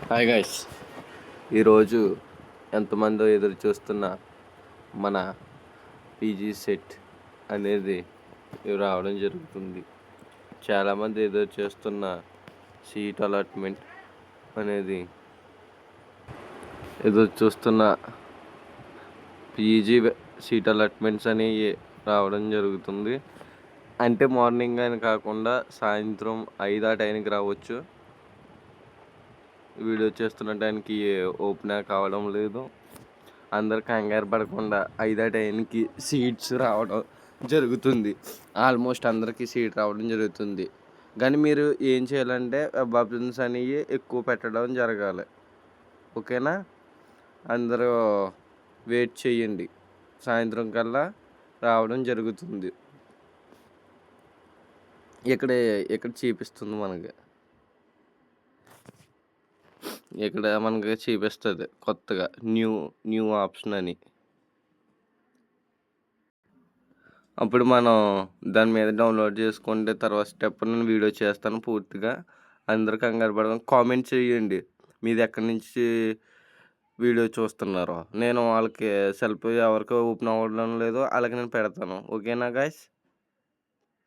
Hi guys, ఈరోజు ఎంతమందో ఎదురు చూస్తున్న మన పీజీ సెట్ అనేది రావడం జరుగుతుంది. చాలామంది ఎదురు చేస్తున్న సీట్ అలాట్మెంట్ అనేది ఎదురు చూస్తున్న పీజీ సీట్ అలాట్మెంట్స్ అనేవి రావడం జరుగుతుంది. అంటే మార్నింగ్ అని కాకుండా సాయంత్రం 5 ఆ టైంకి రావచ్చు. వీడియో చేస్తున్న టైంకి ఓపెన్ కావడం లేదు. అందరు కంగారు పడకుండా 5 ఆ టైంకి సీట్స్ రావడం జరుగుతుంది. ఆల్మోస్ట్ అందరికీ సీట్ రావడం జరుగుతుంది. కానీ మీరు ఏం చేయాలంటే వెబ్ ఆప్షన్స్ అనేవి ఎక్కువ పెట్టడం జరగాలి. ఓకేనా? అందరూ వెయిట్ చేయండి, సాయంత్రం కల్లా రావడం జరుగుతుంది. ఇక్కడ చూపిస్తుంది మనకి చూపిస్తుంది కొత్తగా న్యూ ఆప్షన్ అని. అప్పుడు మనం దాని మీద డౌన్లోడ్ చేసుకుంటే తర్వాత స్టెప్ నేను వీడియో చేస్తాను పూర్తిగా. అందరూ కంగారు పడకుండా కామెంట్ చేయండి మీది ఎక్కడి నుంచి వీడియో చూస్తున్నారో. నేను వాళ్ళకి సెల్ఫ్ ఎవరికో ఓపెన్ అవ్వడం లేదో అలాగే నేను పెడతాను. ఓకేనా గైస్?